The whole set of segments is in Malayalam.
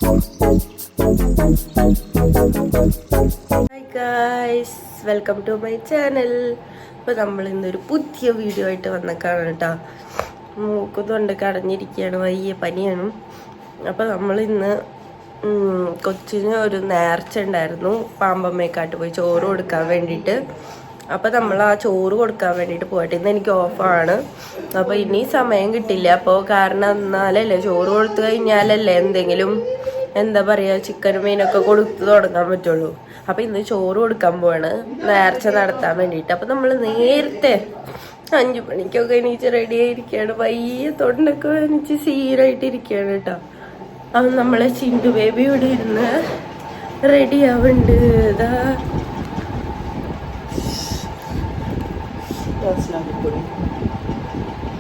Hi guys, welcome to my channel. അപ്പോൾ നമ്മൾ ഇന്നൊരു പുതിയ വീഡിയോ ആയിട്ട് വന്നേക്കാണ് കേട്ടോ. മൂക്കുന്നുണ്ട് കടഞ്ഞിരിക്കുകയാണ്, വലിയ പനിയാണ്. അപ്പോൾ നമ്മൾ ഇന്ന് കൊച്ചിന് ഒരു നേർച്ച ഉണ്ടായിരുന്നു, പാമ്പമ്മേക്കാട്ട് പോയി ചോറ് കൊടുക്കാൻ വേണ്ടിയിട്ട്. അപ്പോൾ നമ്മൾ ആ ചോറ് കൊടുക്കാൻ വേണ്ടിയിട്ട് പോയിട്ട് ഇന്ന് എനിക്ക് ഓഫാണ്. അപ്പോൾ ഇനി സമയം കിട്ടില്ല. അപ്പോൾ കാരണം എന്നാലല്ലേ ചോറ് കൊടുത്തു കഴിഞ്ഞാലല്ലേ എന്തെങ്കിലും എന്താ പറയുക ചിക്കനും മീനൊക്കെ കൊടുത്ത് തുടങ്ങാൻ പറ്റുള്ളൂ. അപ്പം ഇന്ന് ചോറ് കൊടുക്കാൻ പോവാണ് നേർച്ച നടത്താൻ വേണ്ടിയിട്ട്. അപ്പം നമ്മൾ നേരത്തെ 5 മണിക്കൊക്കെ എണീച്ച് റെഡി ആയിരിക്കുകയാണ്. പയ്യെ തൊണ്ടൊക്കെ എണീച്ച് സീരായിട്ട് ഇരിക്കുകയാണ് കേട്ടോ. അപ്പം നമ്മളെ ചിണ്ടു ബേബി ഇവിടെ ഇരുന്ന് റെഡി ആവുന്നുണ്ട്. ഇതാ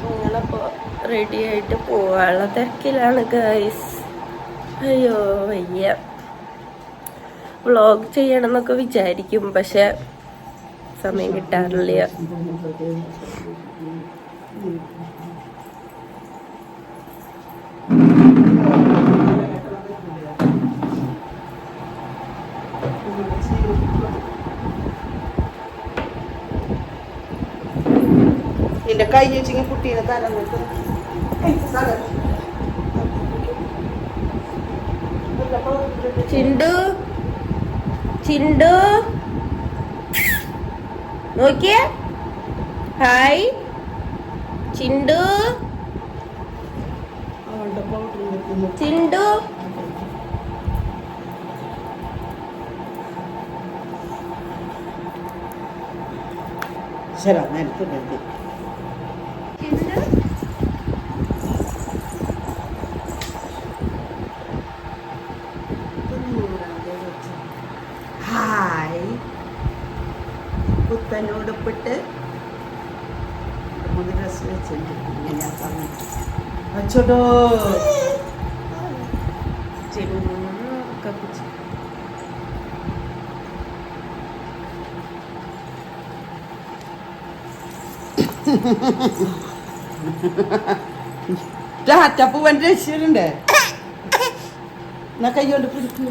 ഞങ്ങളപ്പോൾ റെഡി ആയിട്ട് പോവാനുള്ള തിരക്കിലാണ് ഗൈസ്. അയ്യോ വയ്യ. വ്ളോഗ് ചെയ്യണം എന്നൊക്കെ വിചാരിക്കും, പക്ഷെ സമയം കിട്ടാറില്ല. നിന്റെ കൈ വെച്ചെങ്കിൽ കുട്ടീനെ തരാൻ ചിണ്ടു ചിണ്ടു നോക്കിയേ. ഹായ് ചിണ്ടു ചിണ്ടു. ശരാ നേരത്തെ ബന്ധി ഹായ് പുത്തനോടൊപ്പിട്ട് ഡ്രസ് വെച്ചിട്ട് അച്ചോടോ ടാറ്റപ്പൂവൻ രക്ഷയുണ്ട്. എന്നാ കൈകൊണ്ട് പിടിക്കൂ.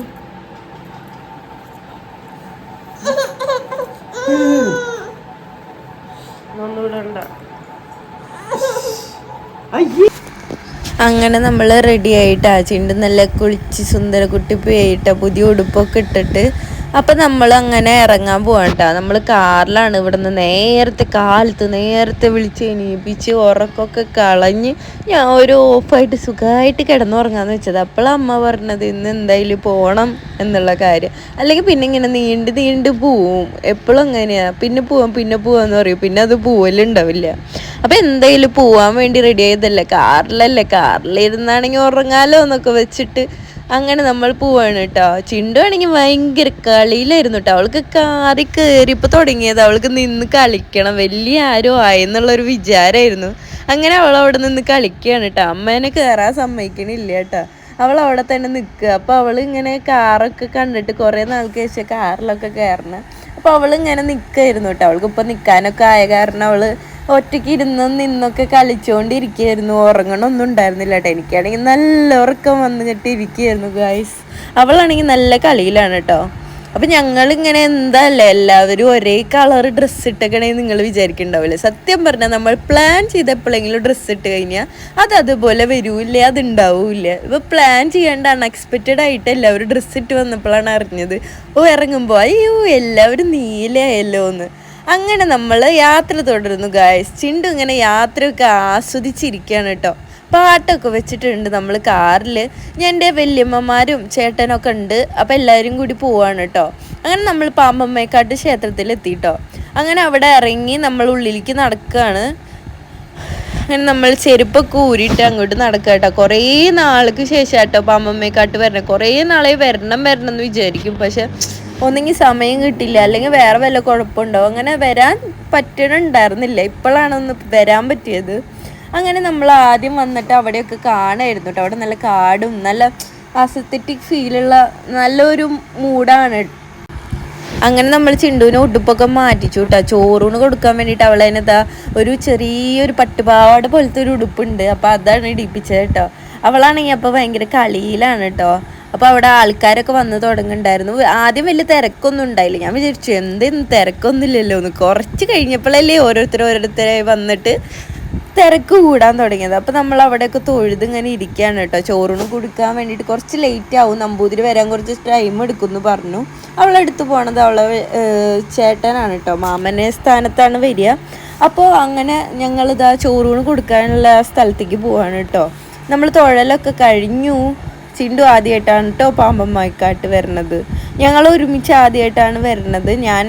അങ്ങനെ നമ്മൾ റെഡി ആയിട്ടാ. ചിണ്ട് നല്ല കുളിച്ച് സുന്ദരക്കുട്ടി പോയിട്ടാ, പുതിയ ഉടുപ്പൊക്കെ ഇട്ടിട്ട്. അപ്പം നമ്മൾ അങ്ങനെ ഇറങ്ങാൻ പോവാട്ടാ. നമ്മൾ കാറിലാണ്. ഇവിടുന്ന് നേരത്തെ വിളിച്ച് എണീപ്പിച്ച് ഉറക്കമൊക്കെ കളഞ്ഞ് ഞാൻ ഒരു ഓഫായിട്ട് സുഖമായിട്ട് കിടന്നുറങ്ങാന്ന് വെച്ചത്. അപ്പോഴാണ് അമ്മ പറഞ്ഞത് ഇന്ന് എന്തായാലും പോകണം എന്നുള്ള കാര്യം. അല്ലെങ്കിൽ പിന്നെ ഇങ്ങനെ നീണ്ട് പോവും. എപ്പോഴും അങ്ങനെയാണ്, പിന്നെ പോവാന്ന് പറയും, പിന്നെ അത് പോവലുണ്ടാവില്ല. അപ്പം എന്തായാലും പോവാൻ വേണ്ടി റെഡി ആയതല്ലേ, കാറിലിരുന്നാണെങ്കിൽ ഉറങ്ങാലോ എന്നൊക്കെ വെച്ചിട്ട് അങ്ങനെ നമ്മൾ പോവാണ് കേട്ടോ. ചിണ്ടു ആണെങ്കിൽ ഭയങ്കര കളിയിലായിരുന്നു കേട്ടോ. അവൾക്ക് കാറി കയറിയപ്പോൾ തുടങ്ങിയത് അവൾക്ക് നിന്ന് കളിക്കണം, വലിയ ആരോ ആയെന്നുള്ളൊരു വിചാരമായിരുന്നു. അങ്ങനെ അവൾ അവിടെ നിന്ന് കളിക്കുകയാണ് കേട്ടോ. അമ്മേനെ കയറാൻ സമ്മതിക്കണില്ല കേട്ടോ. അവൾ അവിടെ തന്നെ നിൽക്കുക. അപ്പോൾ അവൾ ഇങ്ങനെ കാറൊക്കെ കണ്ടിട്ട് കുറേ നാൾക്ക് ശേഷം കാറിലൊക്കെ കയറണം. അപ്പോൾ അവൾ ഇങ്ങനെ നിൽക്കായിരുന്നു കേട്ടോ. അവൾക്ക് ഇപ്പോൾ നിൽക്കാനൊക്കെ ആയ കാരണം അവൾ ഒറ്റയ്ക്ക് നിന്നൊക്കെ കളിച്ചുകൊണ്ടിരിക്കുകയായിരുന്നു. ഉറങ്ങണമൊന്നും ഉണ്ടായിരുന്നില്ല കേട്ടോ. എനിക്കാണെങ്കിൽ നല്ല ഉറക്കം വന്നിട്ട് ഇരിക്കുകയായിരുന്നു ഗായ്സ്. അവളാണെങ്കിൽ നല്ല കളിയിലാണ് കേട്ടോ. അപ്പം ഞങ്ങളിങ്ങനെ എന്താല്ലേ എല്ലാവരും ഒരേ കളർ ഡ്രസ്സ് ഇട്ടൊക്കെയാണെങ്കിൽ നിങ്ങൾ വിചാരിക്കുന്നുണ്ടാവില്ലേ. സത്യം പറഞ്ഞാൽ നമ്മൾ പ്ലാൻ ചെയ്ത് എപ്പോഴെങ്കിലും ഡ്രസ്സ് ഇട്ട് കഴിഞ്ഞാൽ അതുപോലെ വരൂല്ല, അതുണ്ടാവില്ല. ഇപ്പോൾ പ്ലാൻ ചെയ്യാണ്ട് അൺഎക്സ്പെക്റ്റഡ് ആയിട്ട് എല്ലാവരും ഡ്രസ്സ് ഇട്ട് വന്നപ്പോഴാണ് അറിഞ്ഞത്. ഇറങ്ങുമ്പോൾ അയ്യോ എല്ലാവരും നീലയായല്ലോ എന്ന്. അങ്ങനെ നമ്മൾ യാത്ര തുടരുന്നു ഗായ്സ്. ചിണ്ടു ഇങ്ങനെ യാത്രയൊക്കെ ആസ്വദിച്ചിരിക്കുകയാണ് കേട്ടോ. പാട്ടൊക്കെ വെച്ചിട്ടുണ്ട് നമ്മൾ കാറിൽ. എൻ്റെ വല്യമ്മമാരും ചേട്ടനൊക്കെ ഉണ്ട്. അപ്പോൾ എല്ലാവരും കൂടി പോവാണ് കേട്ടോ. അങ്ങനെ നമ്മൾ പാമ്പമ്മേക്കാട്ട് ക്ഷേത്രത്തിൽ എത്തിട്ടോ. അങ്ങനെ അവിടെ ഇറങ്ങി നമ്മൾ ഉള്ളിലേക്ക് നടക്കുകയാണ്. അങ്ങനെ നമ്മൾ ചെരുപ്പൊക്കെ ഊരിയിട്ട് അങ്ങോട്ട് നടക്കുക കേട്ടോ. കുറേ നാൾക്ക് ശേഷം കേട്ടോ പാമ്പമ്മേക്കാട്ട് വരണം. കുറേ നാളെ വരണം എന്ന് വിചാരിക്കും, പക്ഷെ ഒന്നെങ്കിൽ സമയം കിട്ടില്ല, അല്ലെങ്കിൽ വേറെ വല്ല കുഴപ്പമുണ്ടാവും. അങ്ങനെ വരാൻ പറ്റണുണ്ടായിരുന്നില്ല. ഇപ്പോഴാണ് ഒന്ന് വരാൻ പറ്റിയത്. അങ്ങനെ നമ്മൾ ആദ്യം വന്നിട്ട് അവിടെയൊക്കെ കാണായിരുന്നു കേട്ടോ. അവിടെ നല്ല കാടും നല്ല അസത്തറ്റിക് ഫീലുള്ള നല്ലൊരു മൂഡാണ്. അങ്ങനെ നമ്മൾ ചിണ്ടുവിനെ ഉടുപ്പൊക്കെ മാറ്റിച്ചു കേട്ടോ. ചോറൂണ് കൊടുക്കാൻ വേണ്ടിയിട്ട് അവളതിനെന്താ ഒരു ചെറിയൊരു പട്ടുപാവാട പോലത്തെ ഒരു ഉടുപ്പുണ്ട്. അപ്പോൾ അതാണ് ഇടിപ്പിച്ചത് കേട്ടോ. അവളാണെങ്കിൽ അപ്പോൾ ഭയങ്കര കളിയിലാണ് കേട്ടോ. അപ്പോൾ അവിടെ ആൾക്കാരൊക്കെ വന്ന് തുടങ്ങുന്നുണ്ടായിരുന്നു. ആദ്യം വലിയ തിരക്കൊന്നും ഉണ്ടായില്ല. ഞാൻ വിചാരിച്ചു എന്തെന്ന് തിരക്കൊന്നുമില്ലല്ലോ എന്ന്. കുറച്ച് കഴിഞ്ഞപ്പോഴല്ലേ ഓരോരുത്തരായി വന്നിട്ട് തിരക്ക് കൂടാൻ തുടങ്ങിയത്. അപ്പോൾ നമ്മൾ അവിടെയൊക്കെ തൊഴുത് ഇങ്ങനെ ഇരിക്കുകയാണ് കേട്ടോ. ചോറിന് കൊടുക്കാൻ വേണ്ടിയിട്ട് കുറച്ച് ലേറ്റ് ആവും, നമ്പൂതിരി വരാൻ കുറച്ച് ടൈം എടുക്കുമെന്ന് പറഞ്ഞു. അവളെടുത്ത് പോണത് അവളെ ചേട്ടനാണ് കേട്ടോ, മാമനെ സ്ഥാനത്താണ് വരിക. അപ്പോൾ അങ്ങനെ ഞങ്ങളിതാ ചോറൂണ് കൊടുക്കാനുള്ള സ്ഥലത്തേക്ക് പോവാണ് കേട്ടോ. നമ്മൾ തൊഴലൊക്കെ കഴിഞ്ഞു. ചിണ്ടു ആദ്യമായിട്ടാണ് കേട്ടോ പാമ്പന്മായിക്കാട്ട് വരണത്. ഞങ്ങൾ ഒരുമിച്ച് ആദ്യമായിട്ടാണ് വരണത്. ഞാൻ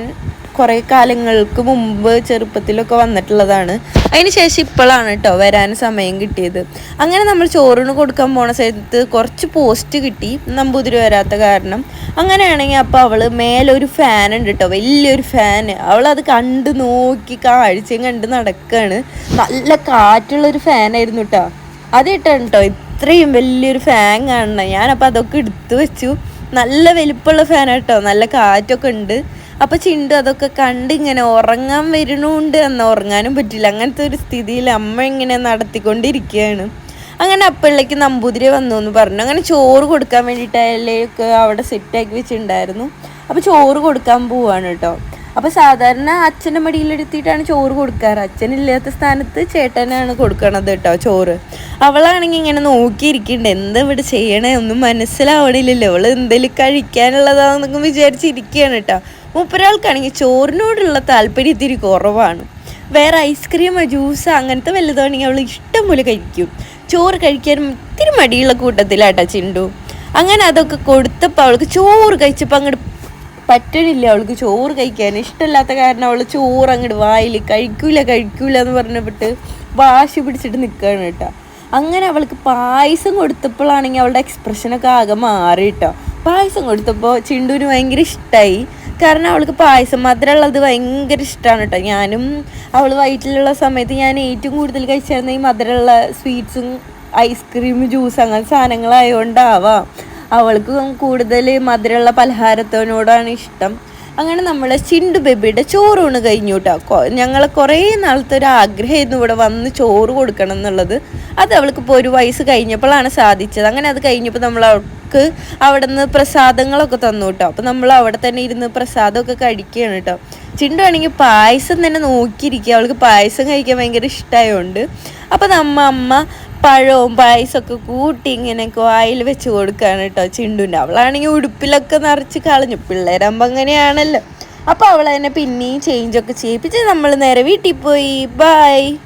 കുറേ കാലങ്ങൾക്ക് മുമ്പ് ചെറുപ്പത്തിലൊക്കെ വന്നിട്ടുള്ളതാണ്. അതിന് ശേഷം ഇപ്പോഴാണ് കേട്ടോ വരാൻ സമയം കിട്ടിയത്. അങ്ങനെ നമ്മൾ ചോറിന് കൊടുക്കാൻ പോണ സ്ഥലത്ത് കുറച്ച് പോസ്റ്റ് കിട്ടി, നമ്പൂതിരി വരാത്ത കാരണം. അങ്ങനെയാണെങ്കിൽ അപ്പോൾ അവൾ മേലൊരു ഫാൻ ഉണ്ട് കേട്ടോ, വലിയൊരു ഫാന്. അവളത് കണ്ട് നോക്കി കാഴ്ചയും കണ്ട് നടക്കുകയാണ്. നല്ല കാറ്റുള്ളൊരു ഫാനായിരുന്നു കേട്ടോ. അത് ഇട്ടാണ് കേട്ടോ ഇത്രയും വലിയൊരു ഫാൻ കാണണം. ഞാനപ്പോൾ അതൊക്കെ എടുത്തു വെച്ചു. നല്ല വലിപ്പമുള്ള ഫാനാണ് കേട്ടോ, നല്ല കാറ്റൊക്കെ ഉണ്ട്. അപ്പോൾ ചിണ്ടു അതൊക്കെ കണ്ട് ഇങ്ങനെ ഉറങ്ങാൻ വരുന്നുണ്ട്. എന്നാൽ ഉറങ്ങാനും പറ്റില്ല. അങ്ങനത്തെ ഒരു സ്ഥിതിയിൽ അമ്മ ഇങ്ങനെ നടത്തിക്കൊണ്ടിരിക്കുകയാണ്. അങ്ങനെ അപ്പോഴേക്ക് നമ്പൂതിരി വന്നു എന്ന് പറഞ്ഞു. അങ്ങനെ ചോറ് കൊടുക്കാൻ വേണ്ടിയിട്ടൊക്കെ അവിടെ സെറ്റാക്കി വെച്ചിട്ടുണ്ടായിരുന്നു. അപ്പോൾ ചോറ് കൊടുക്കാൻ പോവാണ് കേട്ടോ. അപ്പോൾ സാധാരണ അച്ഛൻ്റെ മടിയിലെടുത്തിട്ടാണ് ചോറ് കൊടുക്കാറ്. അച്ഛനില്ലാത്ത സ്ഥാനത്ത് ചേട്ടനാണ് കൊടുക്കണത് കേട്ടോ ചോറ്. അവളാണെങ്കിൽ ഇങ്ങനെ നോക്കിയിരിക്കുന്നുണ്ട്, എന്താ ഇവിടെ ചെയ്യണേ ഒന്നും മനസ്സിലാവണില്ലല്ലോ. അവൾ എന്തെങ്കിലും കഴിക്കാനുള്ളതാണെന്നൊക്കെ വിചാരിച്ചിരിക്കുകയാണ് കേട്ടോ. മൂപ്പരാൾക്കാണെങ്കിൽ ചോറിനോടുള്ള താല്പര്യം ഇത്തിരി കുറവാണ്. വേറെ ഐസ്ക്രീമോ ജ്യൂസോ അങ്ങനത്തെ വല്ലതാണെങ്കിൽ അവൾ ഇഷ്ടം പോലെ കഴിക്കും. ചോറ് കഴിക്കാനും ഇത്തിരി മടിയുള്ള കൂട്ടത്തിലാട്ടോ ചിണ്ടു. അങ്ങനെ അതൊക്കെ കൊടുത്തപ്പോൾ അവൾക്ക് ചോറ് കഴിച്ചപ്പോൾ അങ്ങോട്ട് പറ്റണില്ല. അവൾക്ക് ചോറ് കഴിക്കാൻ ഇഷ്ടമില്ലാത്ത കാരണം അവൾ ചോറ് അങ്ങോട്ട് വായിൽ കഴിക്കൂല എന്ന് പറഞ്ഞിട്ട് വാശി പിടിച്ചിട്ട് നിൽക്കുകയാണ് കേട്ടോ. അങ്ങനെ അവൾക്ക് പായസം കൊടുത്തപ്പോഴാണെങ്കിൽ അവളുടെ എക്സ്പ്രഷനൊക്കെ ആകെ മാറി കേട്ടോ. പായസം കൊടുത്തപ്പോൾ ചിണ്ടുവിന് ഭയങ്കര ഇഷ്ടമായി. കാരണം അവൾക്ക് പായസം മധുരമുള്ളത് ഭയങ്കര ഇഷ്ടമാണ് കേട്ടോ. ഞാനും അവൾ വയറ്റിലുള്ള സമയത്ത് ഞാൻ ഏറ്റവും കൂടുതൽ കഴിച്ചിരുന്ന ഈ മധുരമുള്ള സ്വീറ്റ്സും ഐസ്ക്രീം ജ്യൂസ് അങ്ങനത്തെ സാധനങ്ങളായതുകൊണ്ടാവാം അവൾക്ക് കൂടുതൽ മധുരമുള്ള പലഹാരത്തിനോടാണ് ഇഷ്ടം. അങ്ങനെ നമ്മൾ ചിണ്ടു ബേബിയുടെ ചോറൂണ് കഴിഞ്ഞു കേട്ടോ. ഞങ്ങൾ കുറേ നാളത്തെ ഒരു ആഗ്രഹമായിരുന്നു ഇവിടെ വന്ന് ചോറ് കൊടുക്കണം എന്നുള്ളത്. അത് അവൾക്കിപ്പോൾ ഒരു വയസ്സ് കഴിഞ്ഞപ്പോഴാണ് സാധിച്ചത്. അങ്ങനെ അത് കഴിഞ്ഞപ്പോൾ നമ്മൾ അവൾക്ക് അവിടെ നിന്ന് പ്രസാദങ്ങളൊക്കെ തന്നു കേട്ടോ. അപ്പോൾ നമ്മൾ അവിടെ തന്നെ ഇരുന്ന് പ്രസാദമൊക്കെ കഴിക്കുകയാണ് കേട്ടോ. ചിണ്ടു ആണെങ്കിൽ പായസം തന്നെ നോക്കിയിരിക്കുക. അവൾക്ക് പായസം കഴിക്കാൻ ഭയങ്കര ഇഷ്ടമായതുകൊണ്ട്. അപ്പോൾ അമ്മ പഴവും പായസമൊക്കെ കൂട്ടി ഇങ്ങനെ വായിൽ വെച്ച് കൊടുക്കുകയാണ് കേട്ടോ ചിണ്ടുവിൻ്റെ. അവളാണെങ്കിൽ ഉടുപ്പിലൊക്കെ നിറച്ച് കളഞ്ഞു. പിള്ളേരാകുമ്പോൾ അങ്ങനെയാണല്ലോ. അപ്പോൾ അവൾ തന്നെ പിന്നെയും ചേഞ്ചൊക്കെ ചെയ്യിപ്പിച്ച് നമ്മൾ നേരെ വീട്ടിൽ പോയി. ബൈ.